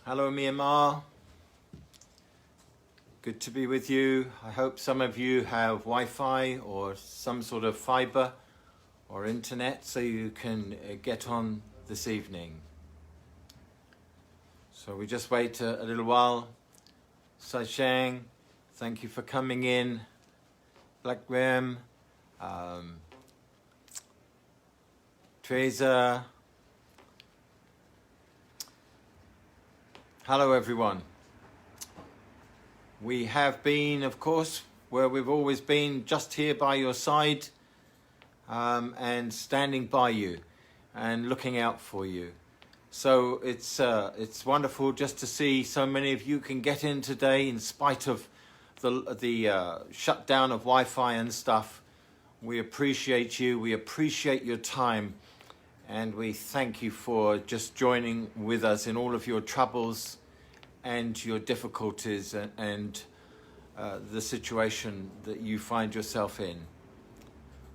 Hello Myanmar, good to be with you. I hope some of you have Wi-Fi or some sort of fiber or internet so you can get on this evening. So we just wait a little while. Sai Shang, thank you for coming in. Black Rim, Teresa. Hello everyone. We have been, of course, where we've always been, just here by your side and standing by you and looking out for you. So it's wonderful just to see so many of you can get in today in spite of the shutdown of Wi-Fi and stuff. We appreciate you. We appreciate your time. And we thank you for just joining with us in all of your troubles and your difficulties and the situation that you find yourself in.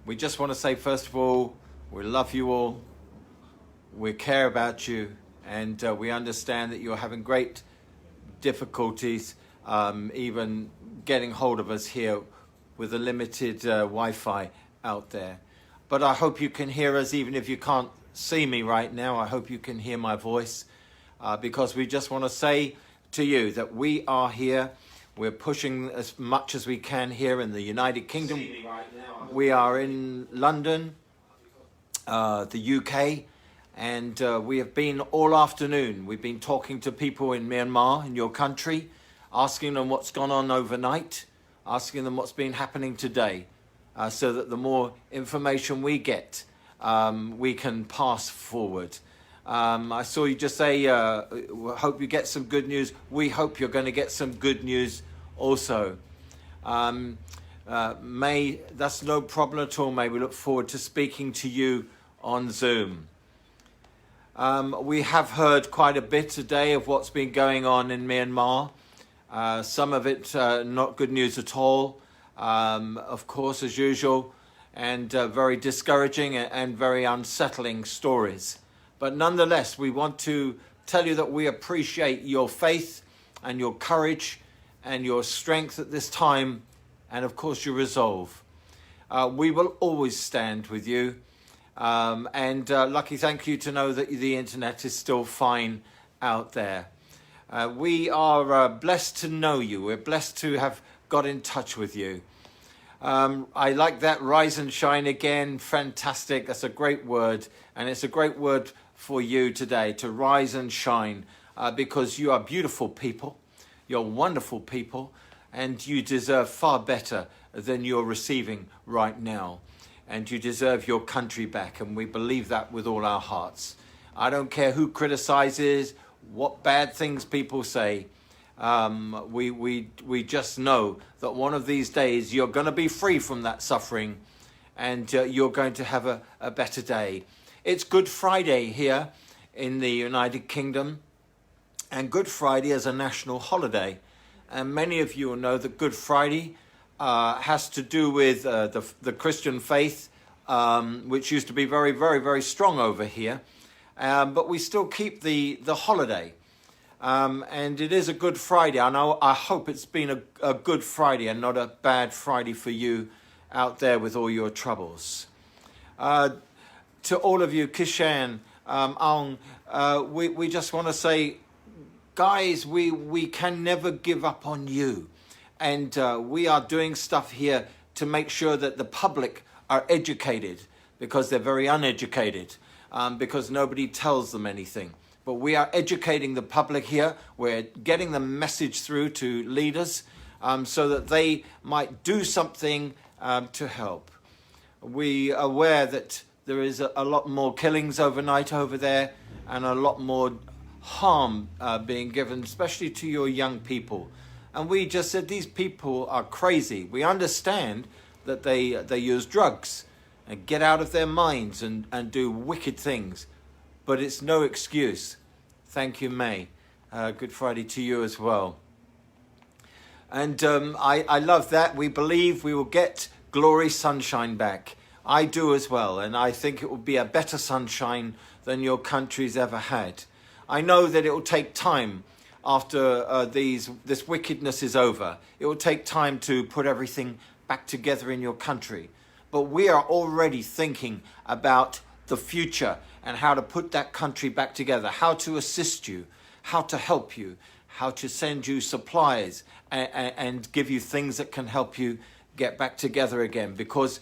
We just want to say, first of all, we love you all. We care about you. And we understand that you're having great difficulties even getting hold of us here with the limited Wi-Fi out there. But I hope you can hear us even if you can't see me right now. I hope you can hear my voice because we just want to say to you that we are here. We're pushing as much as we can here in the United Kingdom. We are in London, the UK, and we have been all afternoon. We've been talking to people in Myanmar, in your country, asking them what's gone on overnight, asking them what's been happening today, so that the more information we get, we can pass forward. I saw you just say, hope you get some good news. We hope you're going to get some good news also. May, that's no problem at all, May. We look forward to speaking to you on Zoom. We have heard quite a bit today of what's been going on in Myanmar. Some of it not good news at all, of course, as usual, and very discouraging and very unsettling stories. But nonetheless, we want to tell you that we appreciate your faith and your courage and your strength at this time, and of course your resolve. We will always stand with you. Lucky thank you to know that the internet is still fine out there. We are blessed to know you. We're blessed to have got in touch with you. I like that, rise and shine again. Fantastic. That's a great word. And it's a great word for you today, to rise and shine, because you are beautiful people. You're wonderful people, and you deserve far better than you're receiving right now. And you deserve your country back, and we believe that with all our hearts. I don't care who criticizes, what bad things people say. We just know that one of these days you're going to be free from that suffering, and you're going to have a better day. It's Good Friday here in the United Kingdom, and Good Friday is a national holiday. And many of you will know that Good Friday has to do with the Christian faith, which used to be very, very, very strong over here. But we still keep the holiday. And it is a Good Friday. I hope it's been a Good Friday and not a bad Friday for you out there with all your troubles. To all of you, Kishan, Aung, we just want to say, guys, we can never give up on you. And we are doing stuff here to make sure that the public are educated, because they're very uneducated, because nobody tells them anything. But we are educating the public here. We're getting the message through to leaders so that they might do something to help. We are aware that there is a lot more killings overnight over there, and a lot more harm being given, especially to your young people. And we just said these people are crazy. We understand that they use drugs and get out of their minds and do wicked things. But it's no excuse. Thank you, May. Good Friday to you as well. And I love that. We believe we will get glory sunshine back. I do as well. And I think it will be a better sunshine than your country's ever had. I know that it will take time after this wickedness is over. It will take time to put everything back together in your country. But we are already thinking about the future and how to put that country back together, how to assist you, how to help you, how to send you supplies and give you things that can help you get back together again. Because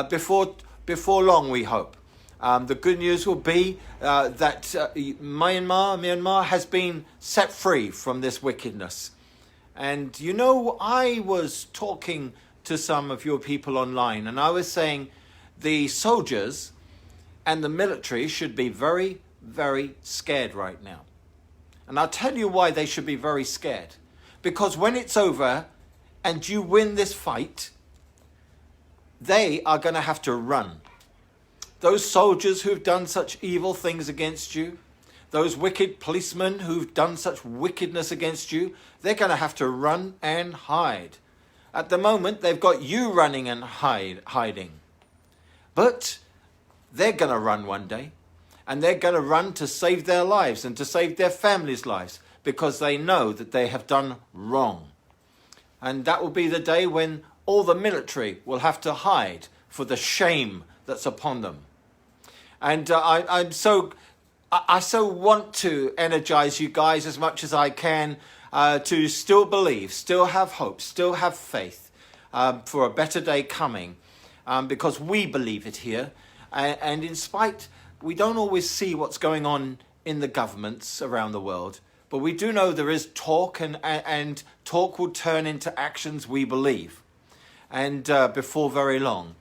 before long, we hope. The good news will be that Myanmar has been set free from this wickedness. And you know, I was talking to some of your people online, and I was saying the soldiers and the military should be very, very scared right now. And I'll tell you why they should be very scared. Because when it's over and you win this fight, they are going to have to run. Those soldiers who've done such evil things against you, those wicked policemen who've done such wickedness against you, they're going to have to run and hide. At the moment, they've got you running and hiding. But they're going to run one day. And they're going to run to save their lives and to save their families' lives, because they know that they have done wrong. And that will be the day when all the military will have to hide for the shame that's upon them. And I so want to energize you guys as much as I can to still believe, still have hope, still have faith for a better day coming, because we believe it here. And in spite, we don't always see what's going on in the governments around the world, but we do know there is talk, and talk will turn into actions, we believe, and before very long.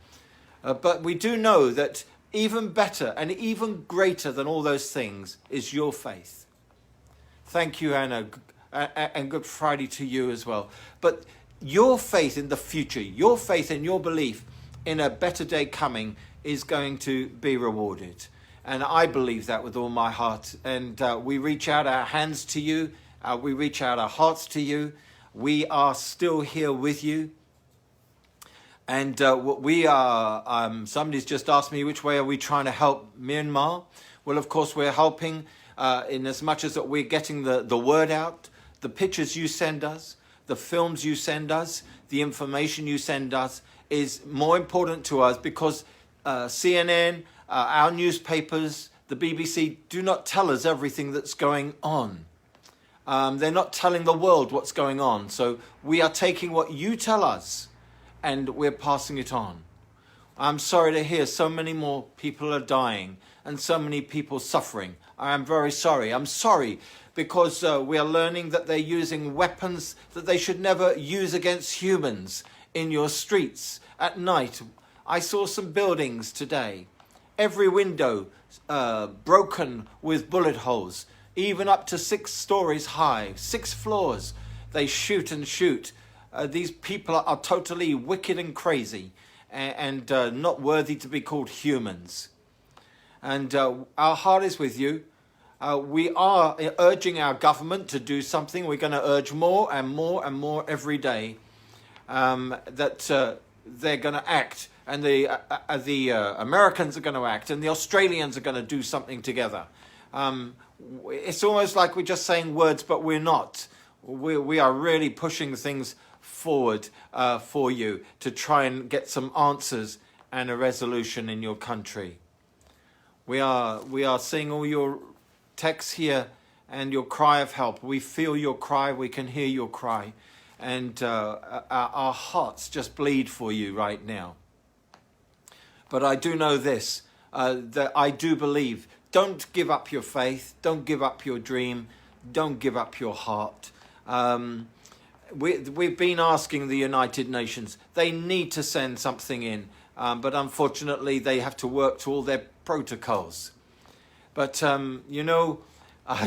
But we do know that even better and even greater than all those things is your faith. Thank you, Anna, and Good Friday to you as well. But your faith in the future, your faith in your belief in a better day coming is going to be rewarded. And I believe that with all my heart. And we reach out our hands to you. We reach out our hearts to you. We are still here with you. And we are, somebody's just asked me, which way are we trying to help Myanmar? Well, of course, we're helping in as much as that we're getting the word out, the pictures you send us, the films you send us, the information you send us is more important to us, because CNN, our newspapers, the BBC do not tell us everything that's going on. They're not telling the world what's going on. So we are taking what you tell us and we're passing it on. I'm sorry to hear so many more people are dying and so many people suffering. I am very sorry. I'm sorry because we are learning that they're using weapons that they should never use against humans in your streets at night. I saw some buildings today. Every window broken with bullet holes, even up to 6 stories high, 6 floors. They shoot and shoot. These people are totally wicked and crazy and not worthy to be called humans. And our heart is with you. We are urging our government to do something. We're going to urge more and more and more every day that they're going to act. And the Americans are going to act, and the Australians are going to do something together. It's almost like we're just saying words, but we're not. We are really pushing things forward for you to try and get some answers and a resolution in your country. We are seeing all your texts here and your cry of help. We feel your cry. We can hear your cry, and our hearts just bleed for you right now. But I do know this, that I do believe. Don't give up your faith. Don't give up your dream. Don't give up your heart. We've been asking the United Nations. They need to send something in. But unfortunately, they have to work to all their protocols. But, you know,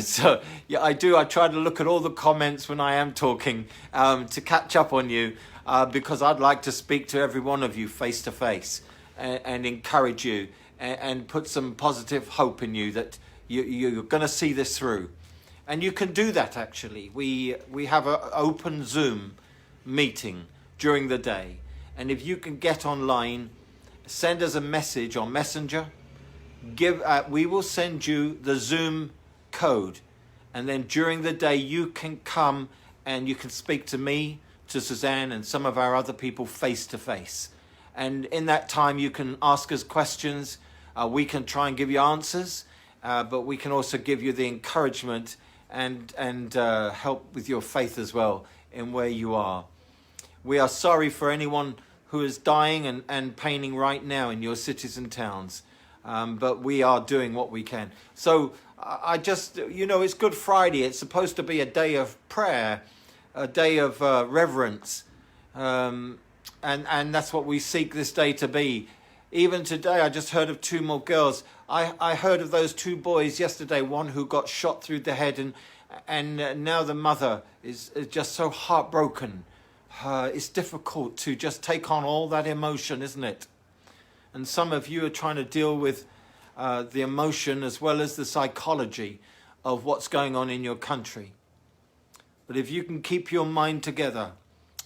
so yeah, I try to look at all the comments when I am talking to catch up on you because I'd like to speak to every one of you face to face. And encourage you and put some positive hope in you that you're going to see this through. And you can do that, actually. We have an open Zoom meeting during the day. And if you can get online, send us a message on Messenger. We will send you the Zoom code. And then during the day, you can come and you can speak to me, to Suzanne, and some of our other people face to face. And in that time, you can ask us questions. We can try and give you answers, but we can also give you the encouragement and help with your faith as well in where you are. We are sorry for anyone who is dying and paining right now in your cities and towns, but we are doing what we can. So I just, it's Good Friday. It's supposed to be a day of prayer, a day of reverence, and that's what we seek this day to be. Even today, I just heard of 2 more girls. I heard of those 2 boys yesterday, one who got shot through the head, and now the mother is just so heartbroken. It's difficult to just take on all that emotion, isn't it? And some of you are trying to deal with the emotion as well as the psychology of what's going on in your country. But if you can keep your mind together,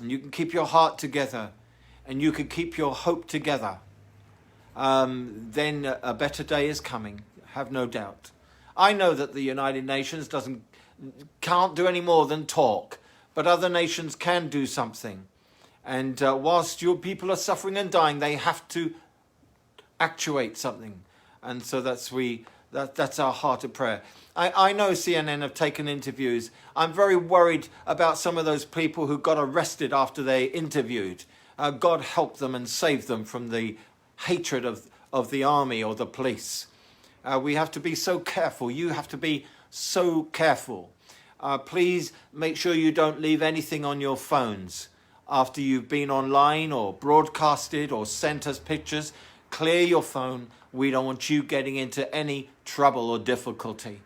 and you can keep your heart together, and you can keep your hope together, then a better day is coming, have no doubt. I know that the United Nations can't do any more than talk, but other nations can do something. And whilst your people are suffering and dying, they have to actuate something. And so that's our heart of prayer. I know CNN have taken interviews. I'm very worried about some of those people who got arrested after they interviewed. God help them and save them from the hatred of the army or the police. We have to be so careful. You have to be so careful. Please make sure you don't leave anything on your phones after you've been online or broadcasted or sent us pictures. Clear your phone. We don't want you getting into any trouble or difficulty.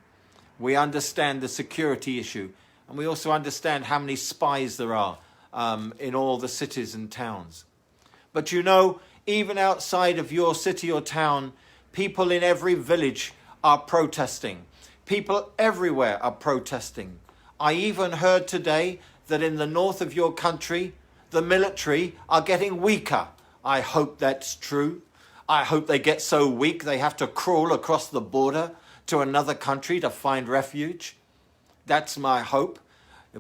We understand the security issue, and we also understand how many spies there are in all the cities and towns. But even outside of your city or town, people in every village are protesting. People everywhere are protesting. I even heard today that in the north of your country, the military are getting weaker. I hope that's true. I hope they get so weak they have to crawl across the border to another country to find refuge. That's my hope,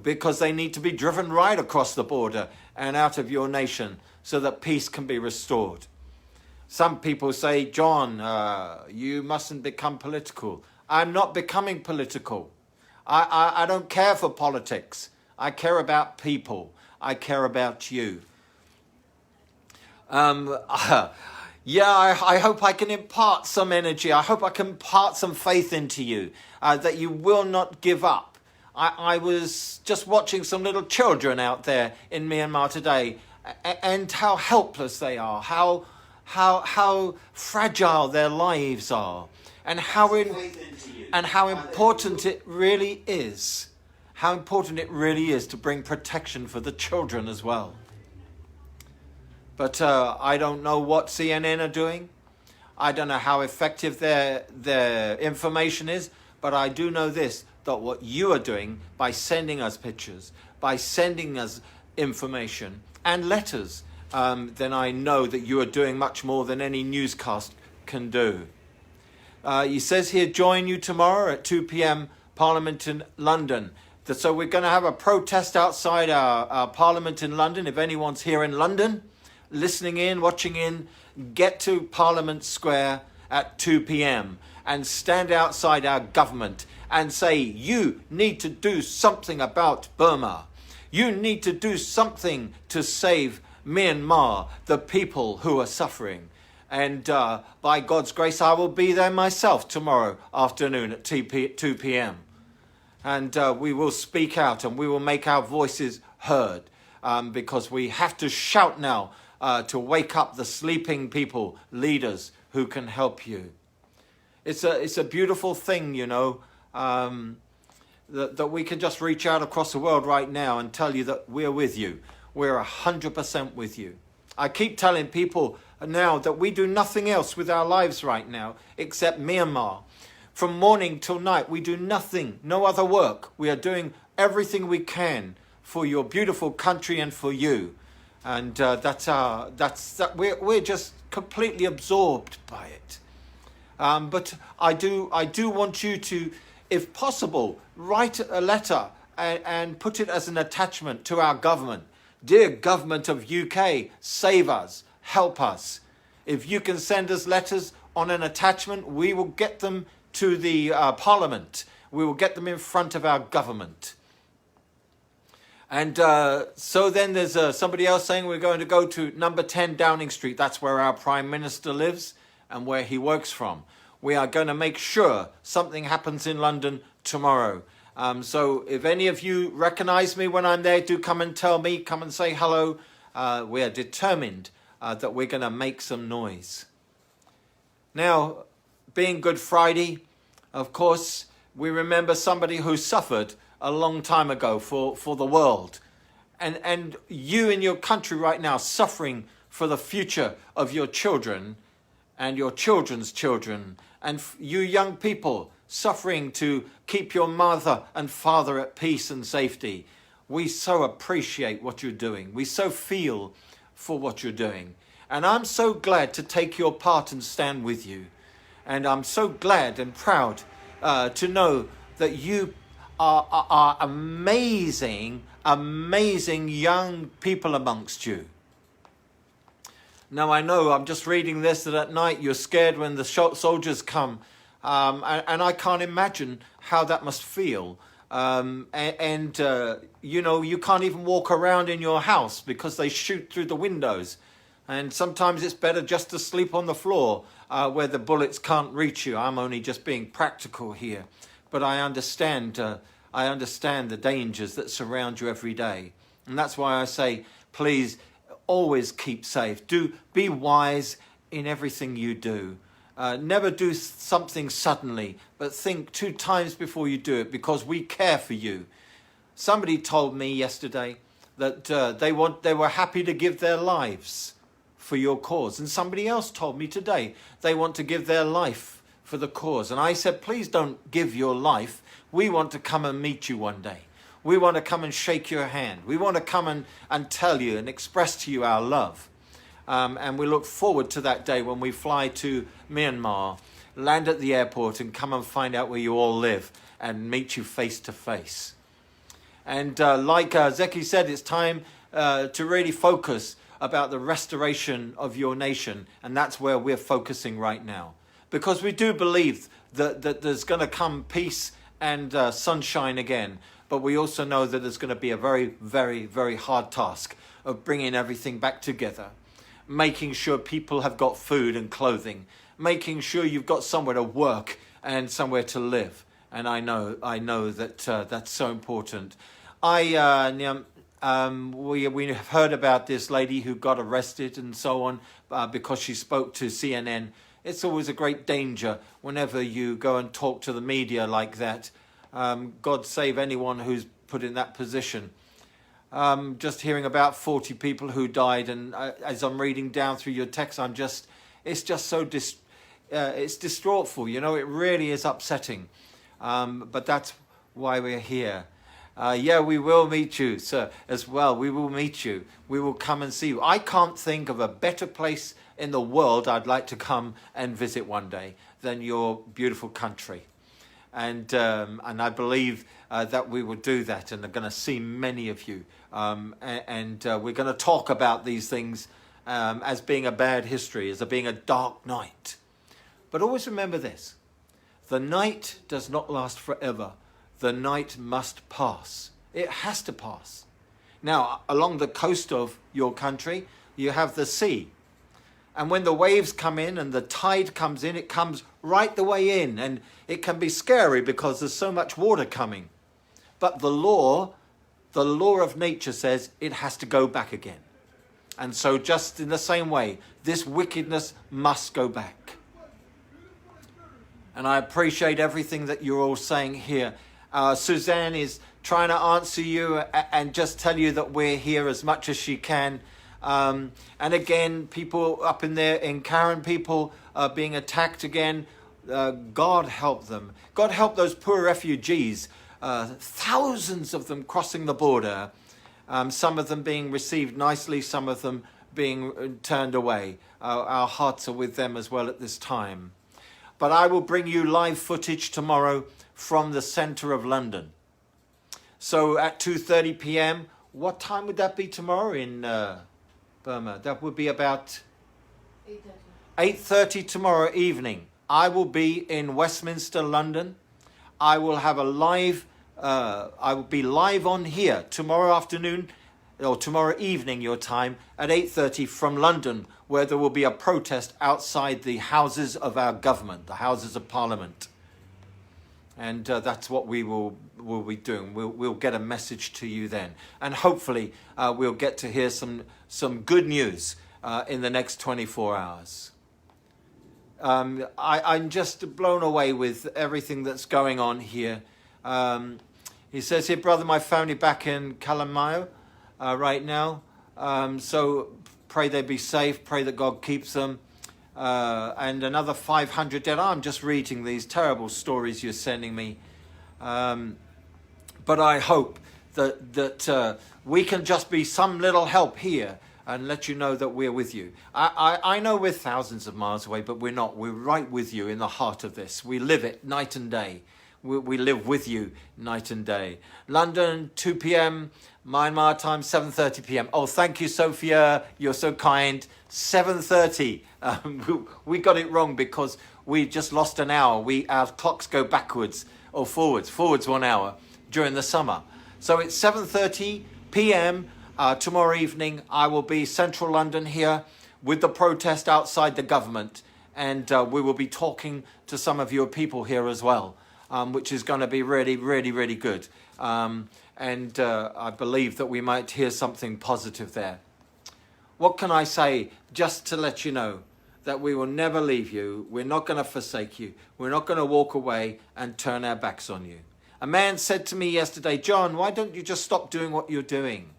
because they need to be driven right across the border and out of your nation so that peace can be restored. Some people say, John, you mustn't become political. I'm not becoming political. I don't care for politics. I care about people. I care about you. I hope I can impart some energy. I hope I can impart some faith into you, that you will not give up. I was just watching some little children out there in Myanmar today, and how helpless they are, how fragile their lives are, and how important it really is. How important it really is to bring protection for the children as well. But I don't know what CNN are doing. I don't know how effective their information is. But I do know this, that what you are doing by sending us pictures, by sending us information and letters, then I know that you are doing much more than any newscast can do. He says here, join you tomorrow at 2 p.m. Parliament in London. So we're going to have a protest outside our Parliament in London. If anyone's here in London, listening in, watching in, get to Parliament Square at 2 p.m. and stand outside our government and say, you need to do something about Burma. You need to do something to save Myanmar, the people who are suffering. And by God's grace, I will be there myself tomorrow afternoon at 2 p.m. And we will speak out and we will make our voices heard, because we have to shout now to wake up the sleeping people, leaders who can help you. It's a beautiful thing, that we can just reach out across the world right now and tell you that we're with you. We're 100% with you. I keep telling people now that we do nothing else with our lives right now except Myanmar. From morning till night, we do nothing, no other work. We are doing everything we can for your beautiful country and for you. And we're just completely absorbed by it. But I do want you to if possible, write a letter and put it as an attachment to our government. Dear government of UK, save us, help us. If you can send us letters on an attachment, we will get them to the Parliament. We will get them in front of our government. And so then there's somebody else saying we're going to go to number 10 Downing Street. That's where our Prime Minister lives and where he works from. We are going to make sure something happens in London tomorrow. So if any of you recognise me when I'm there, do come and tell me, come and say hello. We are determined that we're going to make some noise. Now, being Good Friday, of course, we remember somebody who suffered a long time ago for the world. And you in your country right now suffering for the future of your children and your children's children, and you young people suffering to keep your mother and father at peace and safety. We so appreciate what you're doing. We so feel for what you're doing. And I'm so glad to take your part and stand with you. And I'm so glad and proud to know that you are amazing, amazing young people amongst you. Now, I know I'm just reading this, that at night you're scared when the soldiers come. And I can't imagine how that must feel. You know, you can't even walk around in your house because they shoot through the windows. And sometimes it's better just to sleep on the floor where the bullets can't reach you. I'm only just being practical here. But I understand the dangers that surround you every day. And that's why I say, please, always keep safe. Be wise in everything you do. Never do something suddenly, but think 2 times before you do it, because we care for you. Somebody told me yesterday that they were happy to give their lives for your cause. And somebody else told me today they want to give their life for the cause. And I said, please don't give your life. We want to come and meet you one day. We want to come and shake your hand. We want to come and tell you and express to you our love. And we look forward to that day when we fly to Myanmar, land at the airport and come and find out where you all live and meet you face to face. And like Zeki said, it's time to really focus about the restoration of your nation. And that's where we're focusing right now. Because we do believe that there's going to come peace and sunshine again. But we also know that there's going to be a very, very, very hard task of bringing everything back together. Making sure people have got food and clothing. Making sure you've got somewhere to work and somewhere to live. And I know that that's so important. We have heard about this lady who got arrested and so on because she spoke to CNN. It's always a great danger whenever you go and talk to the media like that. God save anyone who's put in that position. Just hearing about 40 people who died, and as I'm reading down through your text, it's just so it's distraughtful. You know, it really is upsetting. But that's why we're here. Yeah, we will meet you, sir, as well. We will meet you. We will come and see you. I can't think of a better place in the world I'd like to come and visit one day than your beautiful country. And I believe that we will do that, and are going to see many of you. We're going to talk about these things as being a bad history, as being a dark night. But always remember this: the night does not last forever. The night must pass. It has to pass. Now, along the coast of your country, you have the sea. And when the waves come in and the tide comes in, it comes right the way in. And it can be scary because there's so much water coming. But the law of nature says it has to go back again. And so just in the same way, this wickedness must go back. And I appreciate everything that you're all saying here. Suzanne is trying to answer you and just tell you that we're here as much as she can. And again, people up in there in Karen, people being attacked again. God help them. God help those poor refugees. Thousands of them crossing the border. Some of them being received nicely, some of them being turned away. Our hearts are with them as well at this time. but I will bring you live footage tomorrow from the centre of London. So at 2:30 p.m, what time would that be tomorrow in Burma? That would be about 8:30 tomorrow evening. I will be in Westminster, London. I will have a live, I will be live on here tomorrow afternoon, or tomorrow evening your time, at 8:30 from London, where there will be a protest outside the houses of our government, the Houses of Parliament. And that's what we will be doing. We'll get a message to you then. And hopefully we'll get to hear some good news in the next 24 hours. I'm just blown away with everything that's going on here. He says here, brother, my family back in Kalamayo right now. So pray they be safe. Pray that God keeps them. And another 500 dead. I'm just reading these terrible stories you're sending me. But I hope that we can just be some little help here and let you know that we're with you. I know we're thousands of miles away, but we're not. We're right with you in the heart of this. We live it night and day. We live with you night and day. London, 2 p.m. Myanmar time, 7:30 p.m. Oh, thank you, Sophia. You're so kind. 7:30. We got it wrong because we just lost an hour. Our clocks go backwards or forwards 1 hour during the summer. So it's 7:30 p.m. Tomorrow evening. I will be central London here with the protest outside the government, and we will be talking to some of your people here as well, which is going to be really, really, really good. And I believe that we might hear something positive there. What can I say? Just to let you know that we will never leave you. We're not going to forsake you. We're not going to walk away and turn our backs on you. A man said to me yesterday, John, why don't you just stop doing what you're doing?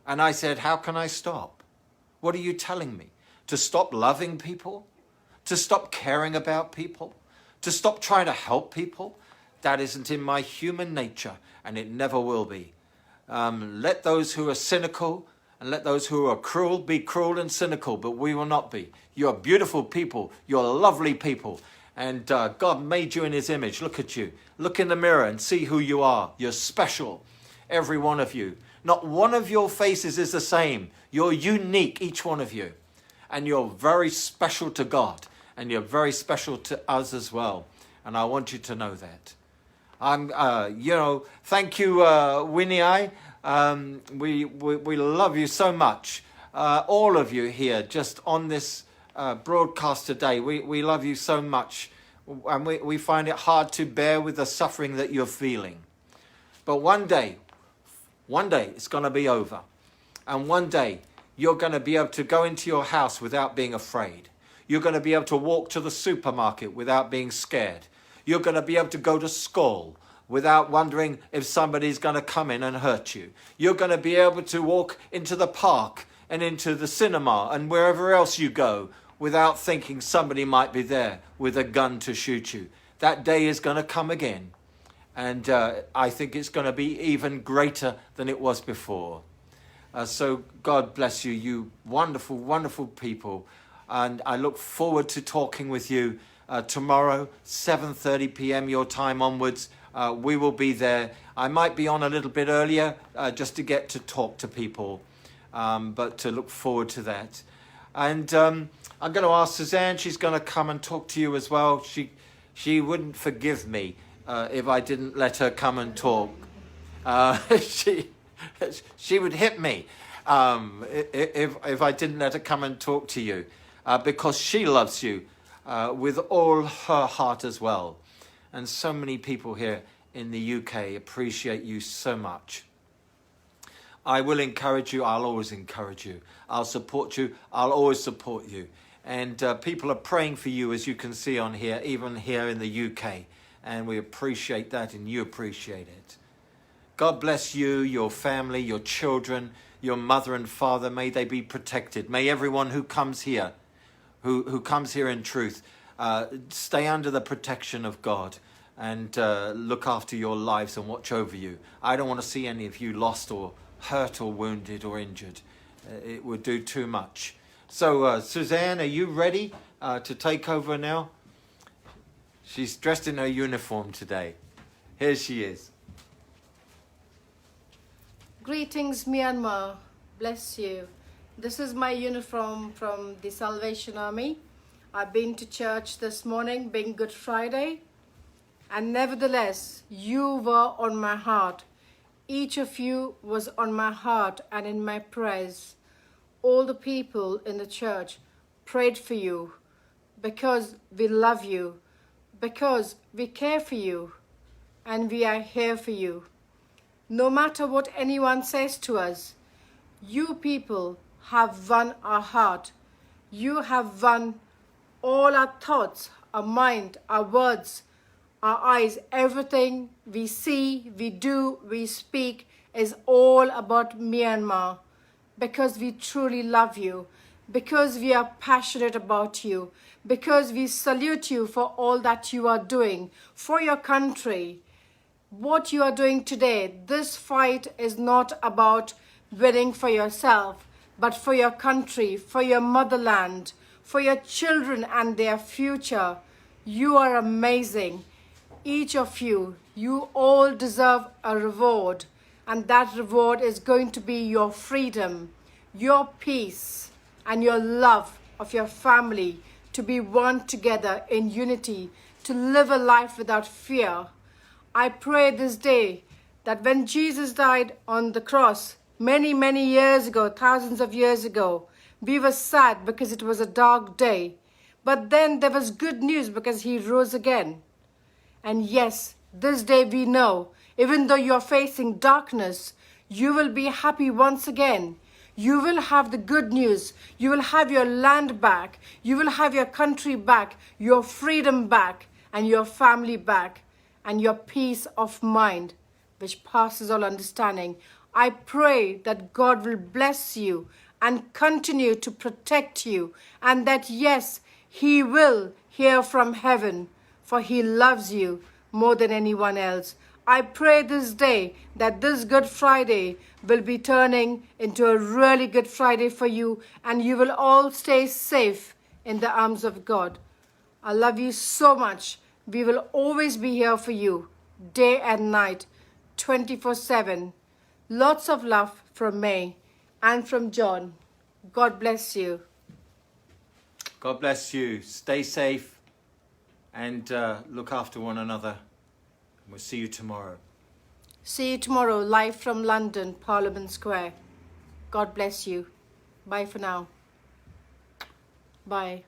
And I said, how can I stop? What are you telling me? To stop loving people? To stop caring about people? To stop trying to help people? That isn't in my human nature, and it never will be. Let those who are cynical and let those who are cruel be cruel and cynical, but we will not be. You're beautiful people. You're lovely people. And God made you in his image. Look at you. Look in the mirror and see who you are. You're special, every one of you. Not one of your faces is the same. You're unique, each one of you. And you're very special to God. And you're very special to us as well. And I want you to know that. Thank you, Winnie. We love you so much. All of you here, just on this broadcast today, we love you so much. And we find it hard to bear with the suffering that you're feeling. But one day it's going to be over. And one day you're going to be able to go into your house without being afraid. You're going to be able to walk to the supermarket without being scared. You're going to be able to go to school without wondering if somebody's going to come in and hurt you. You're going to be able to walk into the park and into the cinema and wherever else you go without thinking somebody might be there with a gun to shoot you. That day is going to come again. And I think it's going to be even greater than it was before. So God bless you, you wonderful, wonderful people. And I look forward to talking with you tomorrow, 7:30 p.m. your time onwards. We will be there. I might be on a little bit earlier just to get to talk to people, but to look forward to that. And I'm going to ask Suzanne. She's going to come and talk to you as well. She wouldn't forgive me if I didn't let her come and talk. She would hit me if I didn't let her come and talk to you, because she loves you with all her heart as well. And so many people here in the UK appreciate you so much. I will encourage you. I'll always encourage you. I'll support you. I'll always support you. And people are praying for you, as you can see on here, even here in the UK. And we appreciate that, and you appreciate it. God bless you, your family, your children, your mother and father. May they be protected. May everyone who comes here, who comes here in truth, stay under the protection of God and look after your lives and watch over you. I don't want to see any of you lost or hurt or wounded or injured. It would do too much. So, Suzanne, are you ready to take over now? She's dressed in her uniform today. Here she is. Greetings, Myanmar. Bless you. This is my uniform from the Salvation Army. I've been to church this morning, being Good Friday. And nevertheless, you were on my heart. Each of you was on my heart and in my prayers. All the people in the church prayed for you because we love you, because we care for you, and we are here for you. No matter what anyone says to us, you people have won our heart. You have won all our thoughts, our mind, our words, our eyes. Everything we see, we do, we speak is all about Myanmar, because we truly love you, because we are passionate about you, because we salute you for all that you are doing for your country. What you are doing today, this fight is not about winning for yourself, but for your country, for your motherland, for your children and their future. You are amazing. Each of you, you all deserve a reward, and that reward is going to be your freedom, your peace, and your love of your family, to be one together in unity, to live a life without fear. I pray this day that when Jesus died on the cross many, many years ago, thousands of years ago, we were sad because it was a dark day. But then there was good news because he rose again. And yes, this day we know, even though you're facing darkness, you will be happy once again. You will have the good news. You will have your land back. You will have your country back, your freedom back, and your family back, and your peace of mind, which passes all understanding. I pray that God will bless you and continue to protect you, and that yes, he will hear from heaven, for he loves you more than anyone else. I pray this day that this Good Friday will be turning into a really Good Friday for you, and you will all stay safe in the arms of God. I love you so much. We will always be here for you, day and night, 24/7. Lots of love from May and from John. God bless you. God bless you. Stay safe and look after one another. We'll see you tomorrow. See you tomorrow, live from London, Parliament Square. God bless you. Bye for now. Bye.